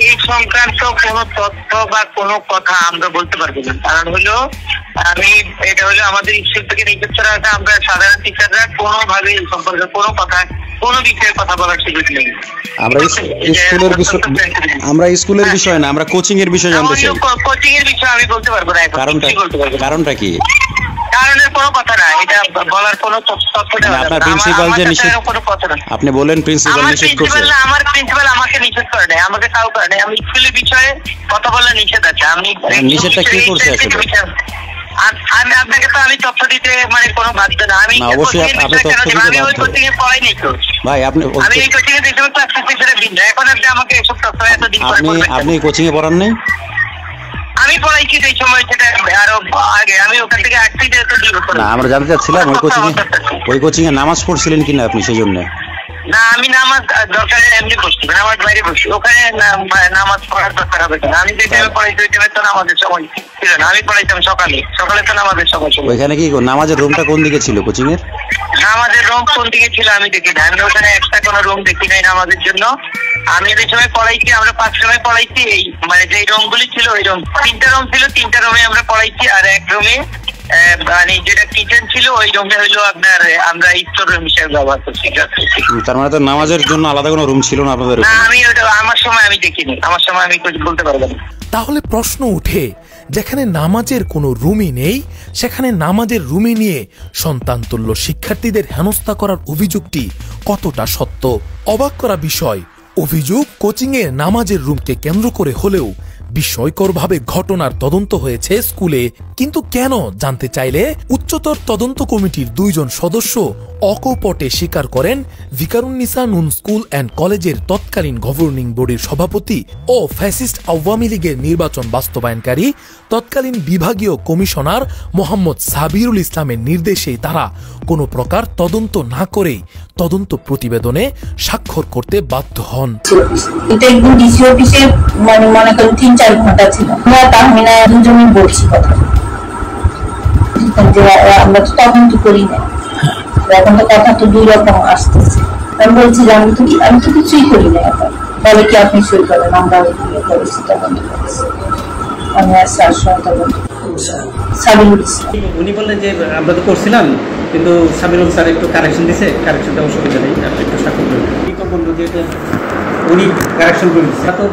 I: এই সংক্রান্ত কোনো তথ্য বা কোনো কথা আমরা বলতে পারবো না। কারণ হলো এটা হলো আমাদের স্কুল থেকে নির্দেশ করা আছে, আমরা সাধারণ টিচাররা কোনোভাবে এই সম্পর্কে কোনো কথা কোনো বিষয়ে কথা বলার সুযোগ নেই।
G: আমরা স্কুলের বিষয় না, আমরা কোচিং এর বিষয় জানতে চাই।
I: কোচিং এর বিষয় আমি বলতে পারবো না।
G: কারণটা কি?
I: কারণের কোনো কথা না, এটা বলার কোনো তথ্য দেওয়া যাবে না।
G: আপনার প্রিন্সিপাল যে নিষেধ, আপনি বলেন প্রিন্সিপাল নিষেধ করছে।
I: আমার প্রিন্সিপাল আমাকে নিষেধ করে নাই, আমাকে কাউ করে নাই। আমি স্কুলের বিষয়ে কথা বলার নিষেধ আছে। আমি
G: নিষেধটা কি করছে আসলে?
M: আমি আপনাকে তো আমি তথ্য দিতে মানে কোনো বাধ্য না। আমি
G: অবশ্যই আপনি তথ্য দিতে
M: আমি ওই কোচিং এ পড়াই নাই তো
G: ভাই।
M: আমি এই কোচিং এ দেখতে ক্লাস টিচারে ভিন্ন। এখন আপনি আমাকে এসব তথ্য এত দিন পরে
G: আপনি কোচিং এ পড়ান নাই?
M: আমি পড়াইছি সেই সময়, সেটা আরো আগে। আমি ওখান থেকে আসছি যেহেতু
G: না, আমরা জানতে চাচ্ছিলাম ওই কোচিং এ নামাজ পড়ছিলেন কিনা আপনি সেই জন্য।
M: না, আমি নামাজ দরকার এমনি পড়ছি, নামাজ বাইরে পড়ছি। ওখানে নামাজ পড়ার দরকার হবে না। আমি যে টাইমে পড়াইছি ওই টাইমে তো নামাজের সময় ছিল না। আমি পড়াইতাম সকালে তো নামাজের সময় ছিল।
G: ওইখানে কি নামাজের রুমটা কোন দিকে ছিল কোচিং এর?
M: নামাজের রুম কোন দিকে ছিল আমি দেখি না। আমি ওখানে এক্সট্রা কোনো রুম দেখি নাই নামাজের জন্য। আমি যে সময় পড়াইছি, আমরা 5 সময় পড়াইছি। এই মানে যে রুমগুলি ছিল ওই রুম 3টা রুম ছিল, 3টা রুমে আমরা পড়াইছি। আর এক রুমে মানে যেটা কিচেন ছিল ওই রুমে হইলো আপনার আমরা স্টোর রুম হিসেবে ব্যবহার করছি।
G: তার মানে তো নামাজের জন্য আলাদা কোনো রুম ছিল না আপনাদের?
M: না, আমি ওটা আমার সময় আমি দেখিনি। আমার সময় আমি কিছু বলতে পারবো না।
D: তাহলে প্রশ্ন উঠে, যেখানে নামাজের কোনো রুমই নেই সেখানে নামাজের রুমে নিয়ে সন্তান তুল্য শিক্ষার্থীদের হেনস্থা করার অভিযোগটি কতটা সত্য? অবাক করা বিষয়, অভিযোগ কোচিংয়ে নামাজের রুমকে কেন্দ্র করে হলেও বিস্ময়করভাবে ঘটনার তদন্ত হয়েছে স্কুলে। কিন্তু কেন জানতে চাইলে উচ্চতর তদন্ত কমিটির 2 জন সদস্য অকপটে স্বীকার করেন ভিকারুন্নিসা নুন স্কুল অ্যান্ড কলেজের তৎকালীন গভর্নিং বোর্ডের সভাপতি ও ফ্যাসিস্ট আওয়ামী লীগের নির্বাচন বাস্তবায়নকারী তৎকালীন বিভাগীয় কমিশনার মোহাম্মদ সাবিরুল ইসলামের নির্দেশে তারা কোনো প্রকার তদন্ত না করেই তদন্ত প্রতিবেদনে স্বাক্ষর করতে বাধ্য হন।
N: এটা একদম ডিসি অফিসে মানে মনে করেন 3-4 ঘন্টা ছিল। আমরা তাহমিনা দুজনই বলছি কথা, আমরা তো তদন্ত করি না। এখন তো কথা তো 2 রকম আসতেছে। আমি বলছি যে আমি তো কিছুই করি না। এখন বলে কি আপনি সই করেন, আমরা করেছি তদন্ত করেছি। আমি আর স্যার সহ তদন্ত সাবিরুল ইসলাম
O: উনি বললেন যে আমরা তো করছিলাম, কিন্তু সাবিরুল স্যার একটু কারেকশন দিছে, কারেকশনটা অসুবিধা নেই, আপনি একটু স্বাক্ষর করবেন। কি বললো যে উনি কারেকশন করে দিচ্ছে। তো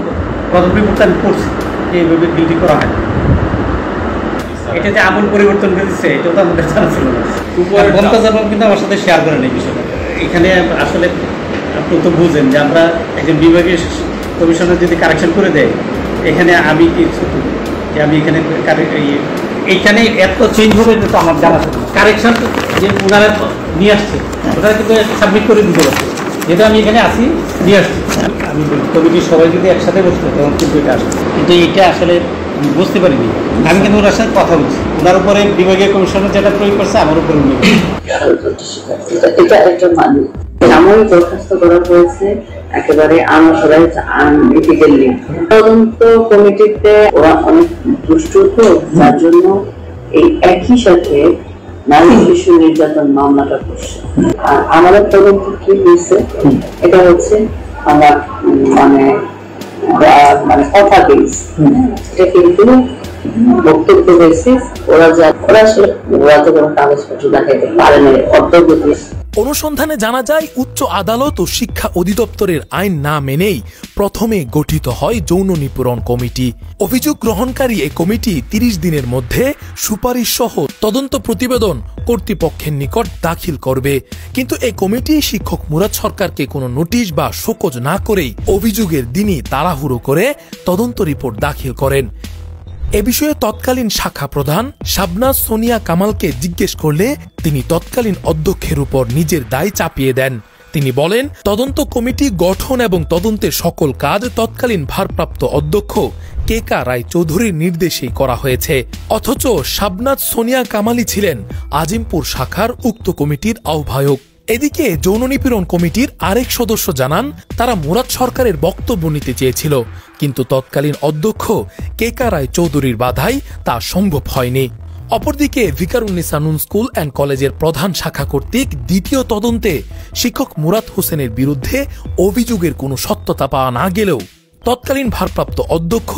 O: প্রথম রিপোর্টটা আমি করছি যে এইভাবে ডিউটি করা হয়। এটা যে আমল পরিবর্তন করে দিচ্ছে এটাও তো আমাদের জানা ছিল না। বক্তব্য কিন্তু আমার সাথে শেয়ার করেন এই বিষয়টা। এখানে আসলে আপনি তো বুঝেন যে আমরা একজন বিভাগীয় কমিশনার যদি কারেকশন করে দেয়, এখানে আমি কি যে আমি এইখানে এত চেঞ্জ হবে তো আমার জানা ছিল না। কারেকশন যে ওনারা নিয়ে আসছে ওটা কিন্তু সাবমিট করে দিতে পারছে, যেটা আমি এখানে আসি নিয়ে আসছি। আমি কমিটির সবাই যদি একসাথে বসতো তখন কিন্তু এটা আসছে, কিন্তু এটা আসলে বুঝতে পারিনি। আমি কিন্তু ওনার সাথে কথা বলছি, ওনার উপরে বিভাগীয় কমিশনার যেটা প্রয়োগ করছে আমার উপরে উনি
N: এটা একটা মানুষ এমন দরখাস্ত করা হয়েছে একেবারে আনএথিক্যালি। তদন্ত কমিটিতে ওরা অনেক দুষ্ট তো, যার জন্য এই একই সাথে নারী শিশু নির্যাতন মামলাটা করছে। আর আমাদের তদন্ত কি হয়েছে এটা হচ্ছে আমরা মানে কথা বেস, এটা কিন্তু বক্তব্য বেসিস। ওরা আসলে ওরা তো কোনো কাগজপত্র দেখাইতে পারে না অদ্যগতি।
D: অনুসন্ধানে জানা যায় উচ্চ আদালত ও শিক্ষা অধিদপ্তরের আইন না মেনেই প্রথমে গঠিত হয় যৌন নিপীড়ন কমিটি। অভিযোগ গ্রহণকারী এই কমিটি 30 দিনের মধ্যে সুপারিশ সহ তদন্ত প্রতিবেদন কর্তৃপক্ষের নিকট দাখিল করবে। কিন্তু এই কমিটি শিক্ষক মুরাদ সরকারকে কোনো নোটিশ বা শোকজ না করেই অভিযোগের দিনই তাড়াহুড়ো করে তদন্ত রিপোর্ট দাখিল করেন। এ বিষয়ে তৎকালীন শাখা প্রধান শাবনাজ সোনিয়া কামালকে জিজ্ঞেস করলে তিনি তৎকালীন অধ্যক্ষের উপর নিজের দায় চাপিয়ে দেন। তিনি বলেন, তদন্ত কমিটি গঠন এবং তদন্তের সকল কাজ তৎকালীন ভারপ্রাপ্ত অধ্যক্ষ কেকা রায় চৌধুরীর নির্দেশেই করা হয়েছে। অথচ শাবনাজ সোনিয়া কামালই ছিলেন আজিমপুর শাখার উক্ত কমিটির আহ্বায়ক। এদিকে যৌন নিপীড়ন কমিটির আরেক সদস্য জানান, তারা মুরাদ সরকারের বক্তব্য নিতে চেয়েছিল, কিন্তু তৎকালীন অধ্যক্ষ কেকা রায় চৌধুরীর বাধায় তা সম্ভব হয়নি। অপরদিকে ভিকারুন্নিসা নুন স্কুল অ্যান্ড কলেজের প্রধান শাখা কর্তৃক দ্বিতীয় তদন্তে শিক্ষক মুরাদ হোসেনের বিরুদ্ধে অভিযোগের কোনো সত্যতা পাওয়া না গেলেও তৎকালীন ভারপ্রাপ্ত অধ্যক্ষ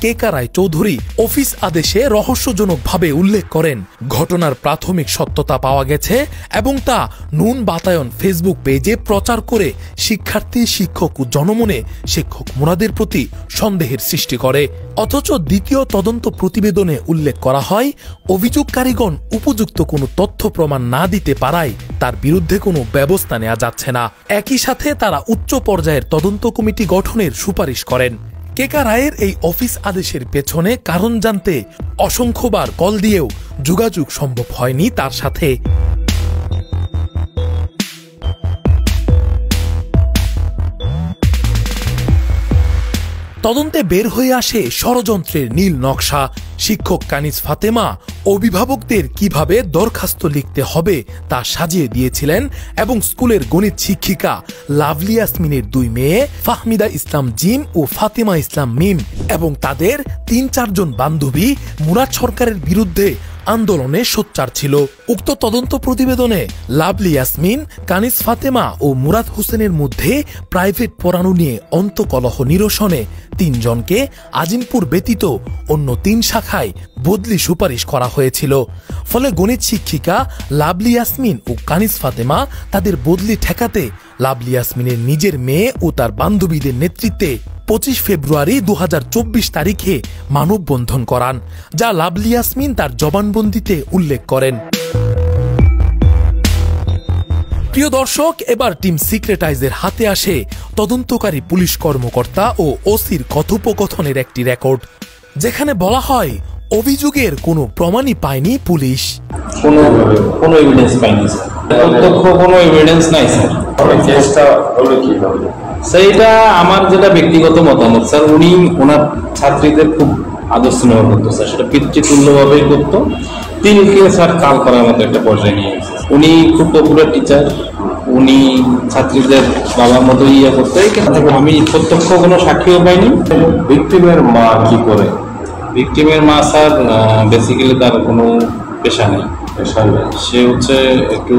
D: কেকা রায় চৌধুরী অফিস আদেশে রহস্যজনকভাবে উল্লেখ করেন, ঘটনার প্রাথমিক সত্যতা পাওয়া গেছে এবং তা নুন বাতায়ন ফেসবুক পেজে প্রচার করে শিক্ষার্থী, শিক্ষক ও জনমনে শিক্ষক মুরাদের প্রতি সন্দেহের সৃষ্টি করে। অথচ দ্বিতীয় তদন্ত প্রতিবেদনে উল্লেখ করা হয়, অভিযোগকারীগণ উপযুক্ত কোনো তথ্য প্রমাণ না দিতে পারায় তার বিরুদ্ধে কোনো ব্যবস্থা নেওয়া যাচ্ছে না। একই সাথে তারা উচ্চ পর্যায়ের তদন্ত কমিটি গঠনের সুপারিশ করেন। কেকা রায়ের এই অফিস আদেশের পেছনে কারণ জানতে অসংখ্যবার কল দিয়েও যোগাযোগ সম্ভব হয়নি তার সাথে। তদন্তে বের হয়ে আসে ষড়যন্ত্রের নীল নকশা। শিক্ষক কানিজ ফাতেমা অভিভাবকদের কিভাবে দরখাস্ত লিখতে হবে তা সাজিয়ে দিয়েছিলেন এবং স্কুলের গণিত শিক্ষিকা লাভলি ইয়াসমিনের 2 মেয়ে ফাহমিদা ইসলাম জিম ও ফাতেমা ইসলাম মিম এবং তাদের 3-4 জন বান্ধবী মুরাদ সরকারের বিরুদ্ধে আন্দোলনে সোচ্চার ছিল। উক্ত তদন্ত প্রতিবেদনে লাভলি ইয়াসমিন, কানিজ ফাতেমা ও মুরাদ হোসেনের মধ্যে প্রাইভেট পড়ানো নিয়ে অন্তকলহ নিরসনে 3 জনকে আজিমপুর ব্যতীত অন্য 3 শাখায় বদলি সুপারিশ করা হয়েছিল। ফলে গণিত শিক্ষিকা লাভলি ইয়াসমিন ও কানিজ ফাতেমা তাদের বদলি ঠেকাতে লাভলি ইয়াসমিনের নিজের মেয়ে ও তার বান্ধবীদের নেতৃত্বে 25 ফেব্রুয়ারি 2024 তারিখে মানববন্ধন করান, যা লাভলি ইয়াসমিন তার জবানবন্দিতে উল্লেখ করেন। প্রিয় দর্শক, এবার টিম সিক্রেটাইজের হাতে আসে তদন্তকারী পুলিশ কর্মকর্তা ও ওসির কথোপকথনের একটি রেকর্ড, যেখানে বলা হয় অভিযোগের কোনো প্রমাণই পায়নি পুলিশ।
P: কোনো এভিডেন্স পাইনি স্যার, প্রত্যক্ষ কোনো এভিডেন্স নাই স্যার। কেসটা হলো কিভাবে সেইটা আমার যেটা ব্যক্তিগত মতামত স্যার, উনি ওনার ছাত্রীদের খুব আদর স্নেহ করতো স্যার, সেটা পিতৃতুল্যভাবেই করতো। তিনকে স্যার কাল করার মতো একটা পর্যায়ে নিয়ে গেছে। উনি খুব পপুলার টিচার, উনি ছাত্রীদের বাবার মতো ইয়ে করতো। আমি প্রত্যক্ষ কোনো সাক্ষীও পাইনি। ভিকটিমের মা কি করে? ভিকটিমের মা স্যার বেসিক্যালি তার কোনো পেশা নেই, সে হচ্ছে একটু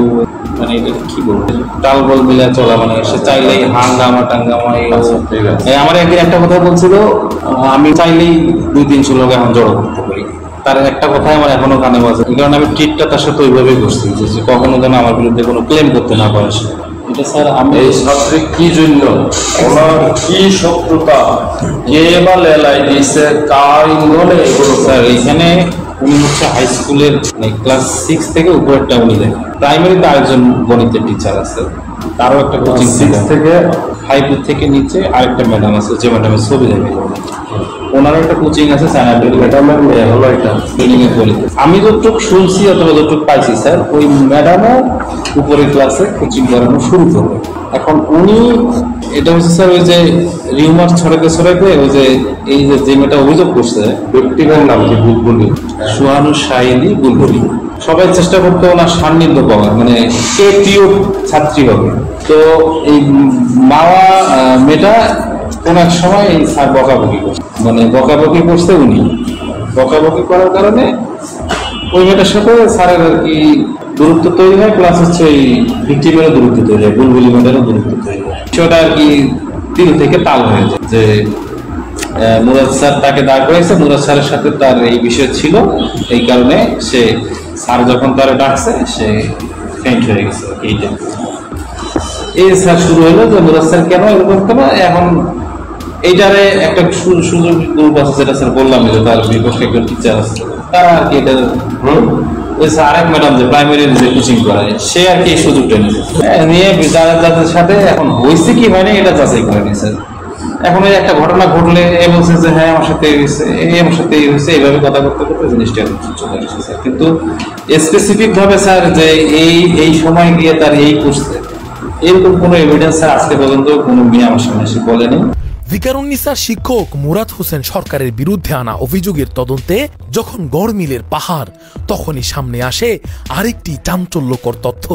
P: মানে কি বলবো টাল বল মিলে চলা, মানে সে চাইলেই হাঙ্গামা টাঙ্গামা। আমার একদিন একটা কথা বলছিল, আমি চাইলেই 2-3 লোক এখন জড়ো করতে পারি। তার একটা কথাই আমার এখনো কানে বাজে, কারণ আমি ট্রিটটা তার সাথে ওইভাবেই করছি যে কখনো যেন আমার বিরুদ্ধে কোনো ক্লেম করতে না পারে। এটা স্যার আমি এই ছাত্রী কি জন্য, ওনার কি শত্রুতা, কে বা লেলাই দিয়েছে, কার ইন্ধনে এগুলো স্যার। এইখানে উনি হচ্ছে হাই স্কুলের ক্লাস 6 থেকে উপরেরটা উনি দেখেন। প্রাইমারিতে আরেকজন গণিতের টিচার আছে, তারও একটা কোচিং 6 থেকে 5 থেকে নিচে আরেকটা ম্যাডাম আছে, যে ম্যাডামের ছবি দেখে ওনারও একটা কোচিং আছে। হলো এটা বিল্ডিং এর গলিতে। আমি যতটুকু শুনছি অথবা যতটুকু পাইছি স্যার, ওই ম্যাডামও উপরের ক্লাসে কোচিং করানো শুরু করবে। এখন উনি এটা হচ্ছে স্যার ওই যে রিউমার ছড়াতে ওই যে এই যে মেয়েটা অভিযোগ করছে, ব্যক্তিগত নাম কি বুলবুলি, সুহানু শাহিদি বুলবুলি। সবাই চেষ্টা করতো ওনার সান্নিধ্য পাওয়ার, মানে কে প্রিয় ছাত্রী হবে। তো এই মাওয়া মেয়েটা কোন এক সময় এই স্যার বকাবকি করছে, মানে বকাবকি করছে। উনি বকাবকি করার কারণে ওই মেয়েটার সাথে স্যারের আর কি দূরত্ব তৈরি হয়, প্লাস হচ্ছে এই ভিক্টিমেরও দূরত্ব তৈরি হয়, বুলবুলি মেয়েটারও দূরত্ব তৈরি হয়। সেটা আর কি দিল থেকে তাল হয়ে যায় যে মুরাদ স্যার তাকে দাঁড় করেছে, মুরাদ স্যারের সাথে তার এই বিষয় ছিল, এই কারণে সে স্যার যখন তার ডাকছে সে ফেন্ট হয়ে গেছে। এইটা এই স্যার শুরু হলো যে মুরাদ স্যার কেন এরকম কেন। এখন এইটারে একটা সুযোগ গ্রুপ আছে, যেটা স্যার বললাম যে তার বিপক্ষে একজন টিচার আছে, তারা আর কি এটা ওই আরেক ম্যাডাম যে প্রাইমারি যে কোচিং করায় সে আর কি এই সুযোগটা নিয়ে যাদের সাথে এখন হয়েছে কি হয়নি এটা যাচাই করে নিয়েছে। এখন ওই একটা ঘটনা ঘটলে এ বলছে যে হ্যাঁ আমার সাথে আমার সাথে এইভাবে কথা করতে করতে জিনিসটা চলে এসেছে। কিন্তু স্পেসিফিক ভাবে স্যার যে এই সময় গিয়ে তার এই করছে এরকম কোনো এভিডেন্স স্যার আজকে পর্যন্ত কোনো মেয়ে আমার সামনে এসে বলেনি।
D: ভিকারুন্নিসার শিক্ষক মুরাদ হোসেন সরকারের বিরুদ্ধে আনা অভিযোগের তদন্তে যখন গড়মিলের পাহাড়, তখনই সামনে আসে আরেকটি চাঞ্চল্যকর তথ্য।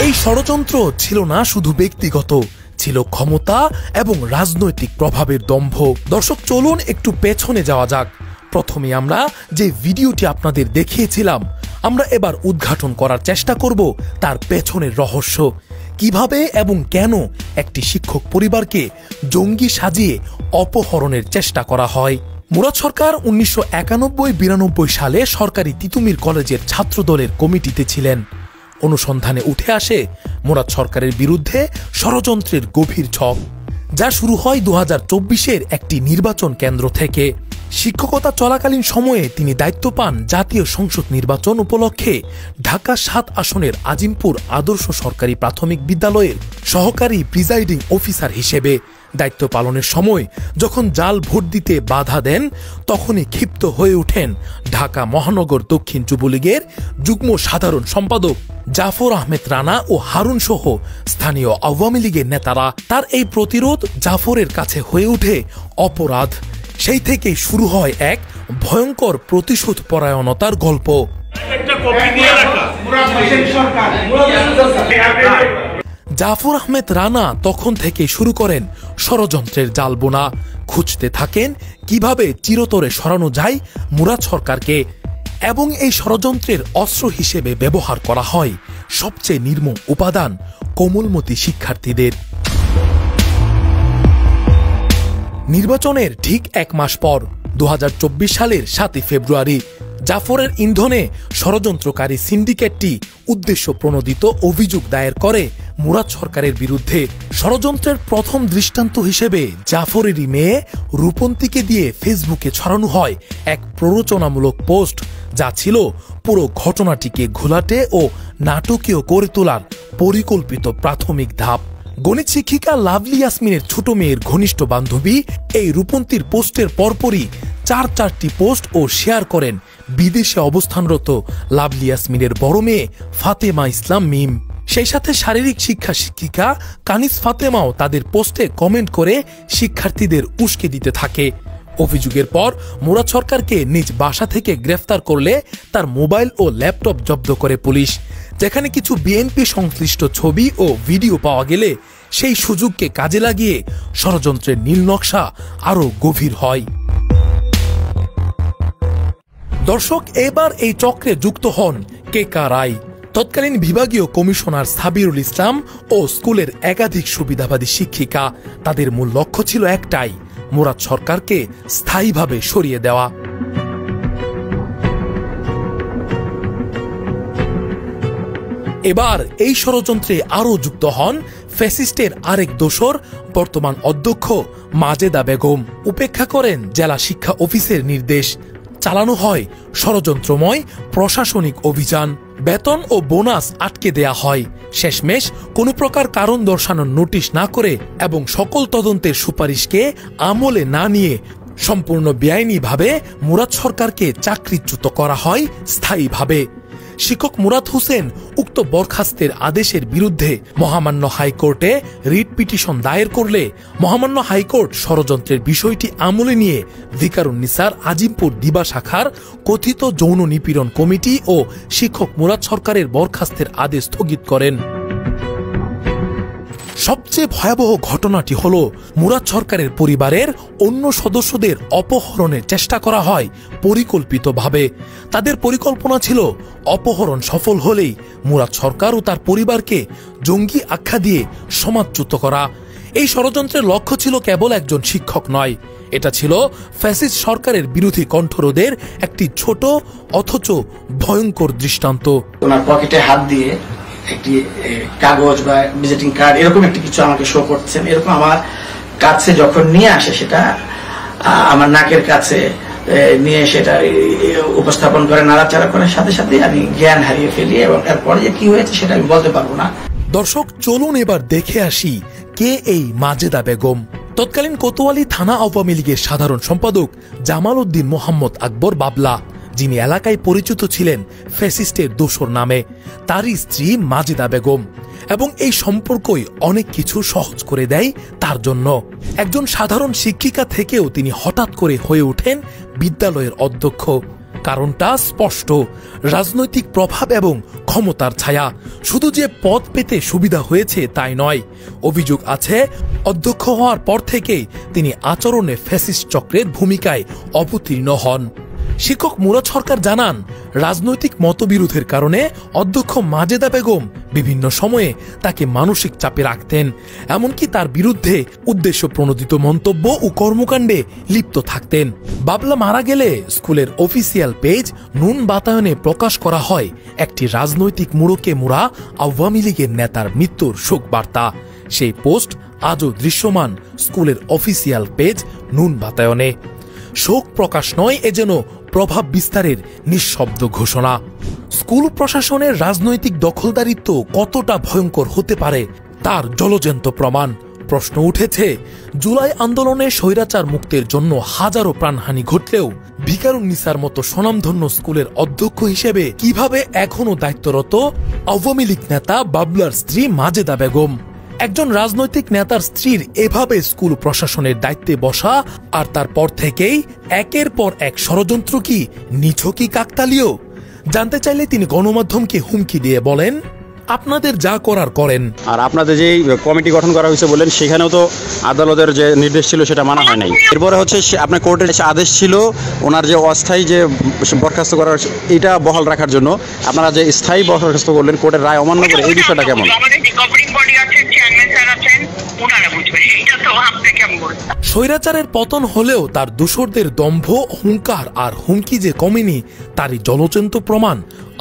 D: এই ষড়যন্ত্র ছিল না শুধু ব্যক্তিগত, ছিল ক্ষমতা এবং রাজনৈতিক প্রভাবের দম্ভ। দর্শক চলুন একটু পেছনে যাওয়া যাক। প্রথমে আমরা যে ভিডিওটি আপনাদের দেখিয়েছিলাম, আমরা এবার উদ্ঘাটন করার চেষ্টা করব তার পেছনের রহস্য। কিভাবে এবং কেন একটি শিক্ষক পরিবারকে জঙ্গি সাজিয়ে অপহরণের চেষ্টা করা হয়। মুরাদ সরকার 1991-92 সালে সরকারি তিতুমির কলেজের ছাত্রদলের কমিটিতে ছিলেন। অনুসন্ধানে উঠে আসে মুরাদ সরকারের বিরুদ্ধে ষড়যন্ত্রের গভীর ছক, যা শুরু হয় 2024-এর একটি নির্বাচন কেন্দ্র থেকে। শিক্ষকতা চলাকালীন সময়ে তিনি দায়িত্ব পান জাতীয় সংসদ নির্বাচন উপলক্ষে ঢাকা 7 আসনের আজিমপুর আদর্শ সরকারি প্রাথমিক বিদ্যালয়ের সহকারী প্রিজাইডিং অফিসার হিসেবে, দায়িত্ব পালনের সময় যখন জাল ভোট দিতে বাধা দেন, তখনই ক্ষিপ্ত হয়ে ওঠেন ঢাকা মহানগর দক্ষিণ যুবলীগের যুগ্ম সাধারণ সম্পাদক জাফর আহমেদ রানা ও হারুন সহ স্থানীয় আওয়ামী লীগের নেতারা। তার এই প্রতিরোধ জাফরের কাছে হয়ে ওঠে অপরাধ। সেই থেকেই শুরু হয় এক ভয়ঙ্কর প্রতিশোধ পরায়ণতার গল্প। জাফর আহমেদ রানা তখন থেকে শুরু করেন ষড়যন্ত্রের জাল বোনা। খুঁজতে থাকেন কিভাবে চিরতরে সরানো যায় মুরাদ সরকারকে, এবং এই ষড়যন্ত্রের অস্ত্র হিসেবে ব্যবহার করা হয় সবচেয়ে নির্মম উপাদান কোমলমতি শিক্ষার্থীদের। নির্বাচনের ঠিক 1 মাস পর 2024 সালের 7 ফেব্রুয়ারি জাফরের ইন্ধনে ষড়যন্ত্রকারী সিন্ডিকেটটি উদ্দেশ্য প্রণোদিত অভিযোগ দায়ের করে মুরাদ সরকারের বিরুদ্ধে। ষড়যন্ত্রের প্রথম দৃষ্টান্ত হিসেবে জাফরেরই মেয়ে রূপন্তীকে দিয়ে ফেসবুকে ছড়ানো হয় এক প্ররোচনামূলক পোস্ট, যা ছিল পুরো ঘটনাটিকে ঘোলাটে ও নাটকীয় করে তোলার পরিকল্পিত প্রাথমিক ধাপ। গণিত শিক্ষিকা লাভলি ইয়াসমিনের ছোট মেয়ের ঘনিষ্ঠ বান্ধবী এই রূপন্তীর পোস্টের পরপরই 4টি পোস্ট ও শেয়ার করেন বিদেশে অবস্থানরত লাভলি ইয়াসমিনের বড় মেয়ে ফাতেমা ইসলাম মিম। সেই সাথে শারীরিক শিক্ষা শিক্ষিকা কানিস ফাতেমাও তাদের পোস্টে কমেন্ট করে শিক্ষার্থীদের উস্কে দিতে থাকে। অভিযোগের পর মুরাদ সরকারকে নিজ বাসা থেকে গ্রেফতার করলে তার মোবাইল ও ল্যাপটপ জব্দ করে পুলিশ, যেখানে কিছু বিএনপি সংশ্লিষ্ট ছবি ও ভিডিও পাওয়া গেলে সেই সুযোগকে কাজে লাগিয়ে ষড়যন্ত্রের নীলনকশা আরও গভীর হয়। দর্শক, এবার এই চক্রে যুক্ত হন কেকা রায়, তৎকালীন বিভাগীয় কমিশনার সাবিরুল ইসলাম ও স্কুলের একাধিক সুবিধাবাদী শিক্ষিকা। তাদের মূল লক্ষ্য ছিল একটাই, মুরাদ সরকারকে স্থায়ীভাবে সরিয়ে দেওয়া। এবার এই ষড়যন্ত্রে আরও যুক্ত হন ফ্যাসিস্টের আরেক দোসর বর্তমান অধ্যক্ষ মাজেদা বেগম। উপেক্ষা করেন জেলা শিক্ষা অফিসের নির্দেশ। চালানো হয় ষড়যন্ত্রময় প্রশাসনিক অভিযান। বেতন ও বোনাস আটকে দেয়া হয়। শেষমেশ কোনো প্রকার কারণ দর্শানোর নোটিশ না করে এবং সকল তদন্তের সুপারিশকে আমলে না নিয়ে সম্পূর্ণ বেআইনিভাবে মুরাদ সরকারকে চাকরিচ্যুত করা হয় স্থায়ীভাবে। শিক্ষক মুরাদ হোসেন উক্ত বরখাস্তের আদেশের বিরুদ্ধে মহামান্য হাইকোর্টে রিট পিটিশন দায়ের করলে মহামান্য হাইকোর্ট ষড়যন্ত্রের বিষয়টি আমলে নিয়ে ভিকারুন্নিসার আজিমপুর দিবা শাখার কথিত যৌন নিপীড়ন কমিটি ও শিক্ষক মুরাদ সরকারের বরখাস্তের আদেশ স্থগিত করেন। সবচেয়ে ভয়াবহ ঘটনাটি হল মুরাদ সরকারের পরিবারের অন্য সদস্যদের অপহরণের চেষ্টা করা হয় পরিকল্পিতভাবে। তাদের পরিকল্পনা ছিল অপহরণ সফল হলেই মুরাদ সরকার ও তার পরিবারকে জঙ্গি আখ্যা দিয়ে সমাজচ্যুত করা। এই ষড়যন্ত্রের লক্ষ্য ছিল কেবল একজন শিক্ষক নয়, এটা ছিল ফ্যাসিস্ট সরকারের বিরোধী কণ্ঠরোধের একটি ছোট অথচ ভয়ঙ্কর দৃষ্টান্ত।
Q: ওনার পকেটে হাত দিয়ে একটি কাগজ বা ভিজিটিং কার্ড এরকম একটি কিছু আমাকে শো করছেন। এরকম আমার কাছে যখন নিয়ে আসে, সেটা আমার নাকের কাছে নিয়ে সেটা উপস্থাপন করে, নাড়াচাড়া করার সাথে সাথে আমি জ্ঞান হারিয়ে ফেলি এবং এরপরে যে কি হয়েছে সেটা আমি বলতে পারবো না।
D: দর্শক, চলুন এবার দেখে আসি কে এই মাজেদা বেগম। তৎকালীন কোতোয়ালি থানা আওয়ামী লীগের সাধারণ সম্পাদক জামাল উদ্দিন মোহাম্মদ আকবর বাবলা, যিনি এলাকায় পরিচিত ছিলেন ফ্যাসিস্টের দোসর নামে, তারই স্ত্রী মাজেদা বেগম। এবং এই সম্পর্কই অনেক কিছু সহজ করে দেয় তার জন্য। একজন সাধারণ শিক্ষিকা থেকেও তিনি হঠাৎ করে হয়ে ওঠেন বিদ্যালয়ের অধ্যক্ষ। কারণটা স্পষ্ট, রাজনৈতিক প্রভাব এবং ক্ষমতার ছায়া। শুধু যে পদ পেতে সুবিধা হয়েছে তাই নয়, অভিযোগ আছে অধ্যক্ষ হওয়ার পর থেকেই তিনি আচরণে ফ্যাসিস্ট চক্রের ভূমিকায় অবতীর্ণ হন। শিক্ষক মুরাদ সরকার জানান, রাজনৈতিক মতবিরোধের কারণে অধ্যক্ষ মাজেদা বেগম বিভিন্ন সময়ে তাকে মানসিক চাপে রাখতেন, এমনকি তার বিরুদ্ধে উদ্দেশ্য প্রণোদিত মন্তব্য ও কর্মকাণ্ডে লিপ্ত থাকতেন। বাবলা মারা গেলে স্কুলের অফিসিয়াল পেজ নুন বাতায়নে প্রকাশ করা হয় একটি রাজনৈতিক মোড়কে মোড়া আওয়ামী লীগের নেতার মৃত্যুর শোক বার্তা। সেই পোস্ট আজও দৃশ্যমান স্কুলের অফিসিয়াল পেজ নুন বাতায়নে। শোক প্রকাশ নয়, এ যেন প্রভাব বিস্তারের নিঃশব্দ ঘোষণা। স্কুল প্রশাসনের রাজনৈতিক দখলদারিত্ব কতটা ভয়ঙ্কর হতে পারে তার জলজ্যান্ত প্রমাণ প্রশ্ন উঠেছে, জুলাই আন্দোলনে স্বৈরাচার মুক্তির জন্য হাজারো প্রাণহানি ঘটলেও ভিকারুন্নিসার মতো স্বনামধন্য স্কুলের অধ্যক্ষ হিসেবে কিভাবে এখনো দায়িত্বরত আওয়ামী লীগ নেতা বাবলার স্ত্রী মাজেদা বেগম? একজন রাজনৈতিক নেতার স্ত্রীর এভাবে স্কুল প্রশাসনের দায়িত্বে বসা আর তারপর থেকেই একের পর এক ষড়যন্ত্র কি নিছকই কাকতালীয়? জানতে চাইলে তিনি গণমাধ্যমকে হুমকি দিয়ে বলেন, আপনাদের যা করার করেন।
R: আর আপনাদের যে কমিটি গঠন করা হয়েছে বলেন, সেখানেও তো আদালতের যে নির্দেশ ছিল সেটা মানা হয় নাই। এরপরে হচ্ছে আপনার কোর্টের আদেশ ছিল ওনার যে অস্থায়ী যে বরখাস্ত করার এটা বহাল রাখার জন্য, আপনারা যে স্থায়ী বরখাস্ত করলেন কোর্টের রায় অমান্য করে, এই বিষয়টা কেমন?
D: স্বৈরাচারের পতন হলেও তার দোসরদের দম্ভ, হুঙ্কার আর হুমকি যে কমেনি তারই জলজন্ত প্রমাণ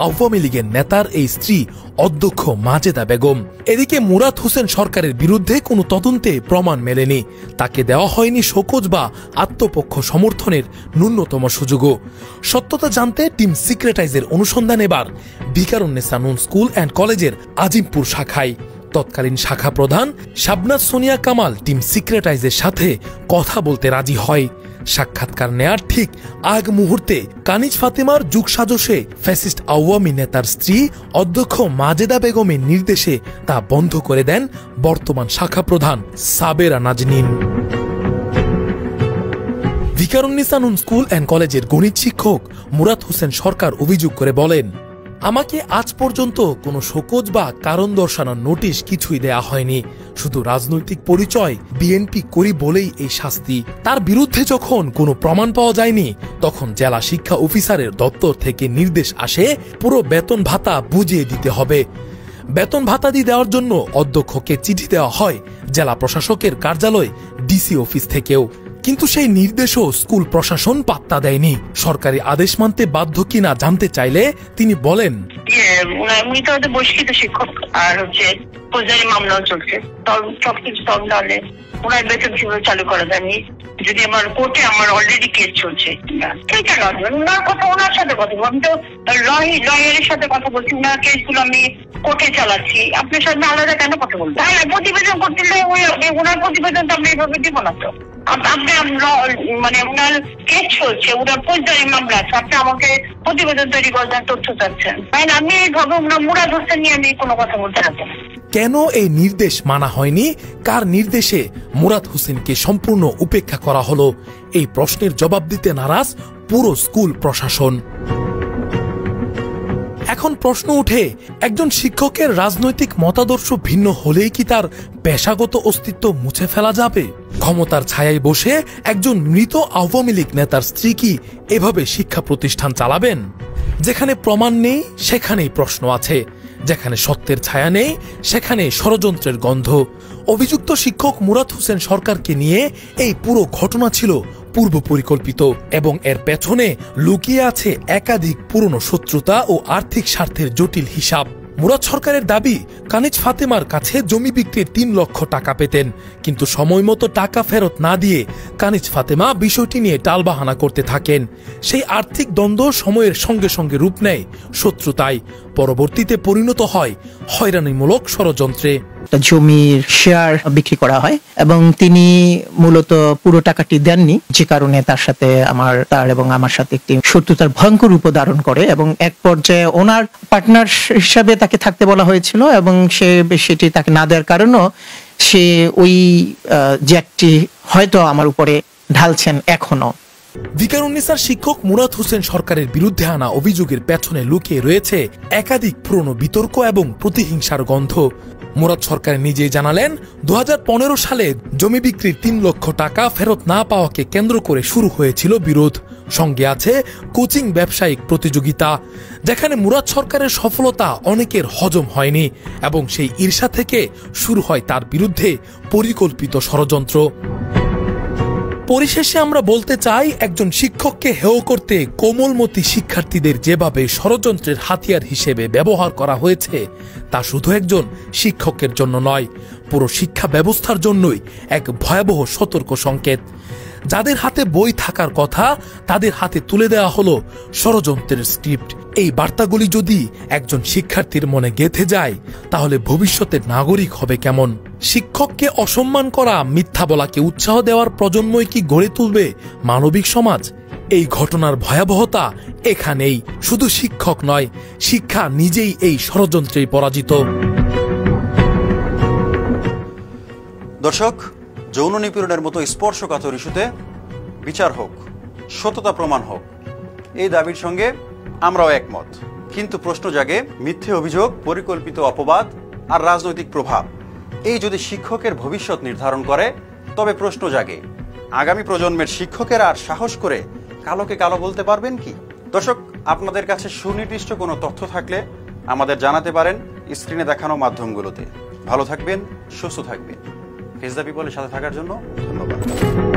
D: আওয়ামী লীগের নেতার এই স্ত্রী অধ্যক্ষ মাজেদা বেগম। এদিকে মুরাদ হোসেন সরকারের বিরুদ্ধে কোনো তদন্তে প্রমাণ মেলেনি, তাকে দেওয়া হয়নি শোকজ বা আত্মপক্ষ সমর্থনের ন্যূনতম সুযোগও। সত্যতা জানতে টিম সিক্রেটাইজের অনুসন্ধান এবার ভিকারুন্নিসা নূন স্কুল অ্যান্ড কলেজের আজিমপুর শাখায়। তৎকালীন শাখা প্রধান শাবনাজ সোনিয়া কামাল টিম সিক্রেটাইজের সাথে কথা বলতে রাজি হয়। সাক্ষাৎকার নেয়ার ঠিক আগ মুহূর্তে কানিজ ফাতেমার যুগসাজশে ফ্যাসিস্ট আওয়ামী নেতার স্ত্রী অধ্যক্ষ মাজেদা বেগমের নির্দেশে তা বন্ধ করে দেন বর্তমান শাখা প্রধান সাবেরা নাজনীন। ভিকারুন্নিসা নূন স্কুল অ্যান্ড কলেজের গণিত শিক্ষক মুরাদ হোসেন সরকার অভিযোগ করে বলেন, আমাকে আজ পর্যন্ত কোনো শোকজ বা কারণ দর্শানোর নোটিশ কিছুই দেয়া হয়নি, শুধু রাজনৈতিক পরিচয় বিএনপি করি বলেই এই শাস্তি। তার বিরুদ্ধে যখন কোনো প্রমাণ পাওয়া যায়নি তখন জেলা শিক্ষা অফিসারের দপ্তর থেকে নির্দেশ আসে পুরো বেতন ভাতা বুঝিয়ে দিতে হবে। বেতন ভাতাদি দেওয়ার জন্য অধ্যক্ষকে চিঠি দেওয়া হয় জেলা প্রশাসকের কার্যালয় ডিসি অফিস থেকেও, কিন্তু সেই নির্দেশও স্কুল প্রশাসন পাত্তা দেয়নি। সরকারি আদেশ মানতে বাধ্য কিনা জানতে চাইলে তিনি বলেন,
I: উনি তো বহিষ্কৃত শিক্ষক আর হচ্ছে ফৌজদারি মামলাও চলছে, সবকিছু সব নাহলে ওনার বেতন কিভাবে চালু করা যায়নি? যদি আমার কোর্টে আমার অলরেডি কেস চলছে, সেইটা নয় ওনার কথা, ওনার সাথে কথা বলবো। আমি তো লয়ারের সাথে কথা বলছি, ওনার কেসগুলো আমি কোর্টে চালাচ্ছি, আপনার সাথে আলাদা কেন কথা বলবো? হ্যাঁ, প্রতিবেদন করতে ওনার প্রতিবেদন তো আমরা এইভাবে দিব না। তো আপনি মানে ওনার কেস চলছে, ওনার ফৌজদারি মামলা আছে, আপনি আমাকে প্রতিবেদন তৈরি করার তথ্য চাচ্ছেন। আমি এইভাবে মুরাদ হোসেন নিয়ে আমি কোনো কথা বলতে পারবো না।
D: কেন এই নির্দেশ মানা হয়নি? কার নির্দেশে মুরাদ হোসেনকে সম্পূর্ণ উপেক্ষা করা হলো? এই প্রশ্নের জবাব দিতে নারাজ পুরো স্কুল প্রশাসন। এখন প্রশ্ন উঠে, একজন শিক্ষকের রাজনৈতিক মতাদর্শ ভিন্ন হলেই কি তার পেশাগত অস্তিত্ব মুছে ফেলা যাবে? ক্ষমতার ছায়ায় বসে একজন মৃত আওয়ামী লীগ নেতার স্ত্রী কি এভাবে শিক্ষা প্রতিষ্ঠান চালাবেন? যেখানে প্রমাণ নেই সেখানেই প্রশ্ন আছে, যেখানে সত্যের ছায়া নেই সেখানে ষড়যন্ত্রের গন্ধ। অভিযুক্ত শিক্ষক মুরাদ হোসেন সরকারকে নিয়ে এই পুরো ঘটনা ছিল পূর্ব পরিকল্পিত এবং এর পেছনে লুকিয়ে আছে একাধিক পুরনো শত্রুতা ও আর্থিক স্বার্থের জটিল হিসাব। মুরাদ সরকারের দাবি, কানিজ ফাতেমার কাছে জমি বিক্রির ৩ লক্ষ টাকা পেতেন, কিন্তু সময় মতো টাকা ফেরত না দিয়ে কানিজ ফাতেমা বিষয়টি নিয়ে টালবাহানা করতে থাকেন। সেই আর্থিক দ্বন্দ্ব সময়ের সঙ্গে সঙ্গে রূপ নেয় শত্রুতায়, পরবর্তীতে পরিণত হয় হয়রানিমূলক ষড়যন্ত্রে।
F: জমির শেয়ার বিক্রি করা হয় এবং তিনি মূলত পুরো টাকাটি দেননি, যে কারণে তার এবং আমার সাথে একটি শত্রুতার ভয়ঙ্কর রূপ ধারণ করে এবং এক পর্যায়ে ওনার পার্টনার হিসাবে তাকে থাকতে বলা হয়েছিল এবং সেটি তাকে না দেওয়ার কারণেও সে ওই জ্যাকটি হয়তো আমার উপরে ঢালছেন এখনো।
D: ভিকারুন্নিসার শিক্ষক মুরাদ হোসেন সরকারের বিরুদ্ধে আনা অভিযোগের পেছনে লুকিয়ে রয়েছে একাধিক পুরনো বিতর্ক এবং প্রতিহিংসার গন্ধ। মুরাদ সরকার নিজেই জানালেন, 2015 সালে জমি বিক্রির ৩ লক্ষ টাকা ফেরত না পাওয়াকে কেন্দ্র করে শুরু হয়েছিল বিরোধ। সঙ্গে আছে কোচিং ব্যবসায়িক প্রতিযোগিতা, যেখানে মুরাদ সরকারের সফলতা অনেকের হজম হয়নি এবং সেই ঈর্ষা থেকে শুরু হয় তার বিরুদ্ধে পরিকল্পিত ষড়যন্ত্র। পরিশেষে আমরা বলতে চাই, একজন শিক্ষককে হেয় করতে কোমলমতি শিক্ষার্থীদের যেভাবে ষড়যন্ত্রের হাতিয়ার হিসেবে ব্যবহার করা হয়েছে তা শুধু একজন শিক্ষকের জন্য নয়, পুরো শিক্ষা ব্যবস্থার জন্যই এক ভয়াবহ সতর্ক সংকেত। যাদের হাতে বই থাকার কথা তাদের হাতে তুলে দেওয়া হলো ষড়যন্ত্রের স্ক্রিপ্ট। এই বার্তাগুলি যদি একজন শিক্ষার্থীর মনে গেঁথে যায় তাহলে ভবিষ্যতের নাগরিক হবে কেমন? শিক্ষককে অসম্মান করা, মিথ্যা বলাকে উৎসাহ দেওয়ার প্রজন্মই কি গড়ে তুলবে মানবিক সমাজ? এই ঘটনার ভয়াবহতা এখানেই। শুধু শিক্ষক নয়, শিক্ষা নিজেই এই ষড়যন্ত্রেই পরাজিত।
R: দর্শক, যৌন নিপীড়নের মতো স্পর্শকাতর ইস্যুতে বিচার হোক, সততা প্রমাণ হোক, এই দাবির সঙ্গে আমরাও একমত। কিন্তু প্রশ্ন জাগে, মিথ্যে অভিযোগ, পরিকল্পিত অপবাদ আর রাজনৈতিক প্রভাব এই যদি শিক্ষকের ভবিষ্যৎ নির্ধারণ করে, তবে প্রশ্ন জাগে আগামী প্রজন্মের শিক্ষকেরা আর সাহস করে কালোকে কালো বলতে পারবেন কি? দর্শক, আপনাদের কাছে সুনির্দিষ্ট কোনো তথ্য থাকলে আমাদের জানাতে পারেন স্ক্রিনে দেখানো মাধ্যমগুলোতে। ভালো থাকবেন, সুস্থ থাকবেন। ফেস দ্য পিপলের সাথে থাকার জন্য ধন্যবাদ।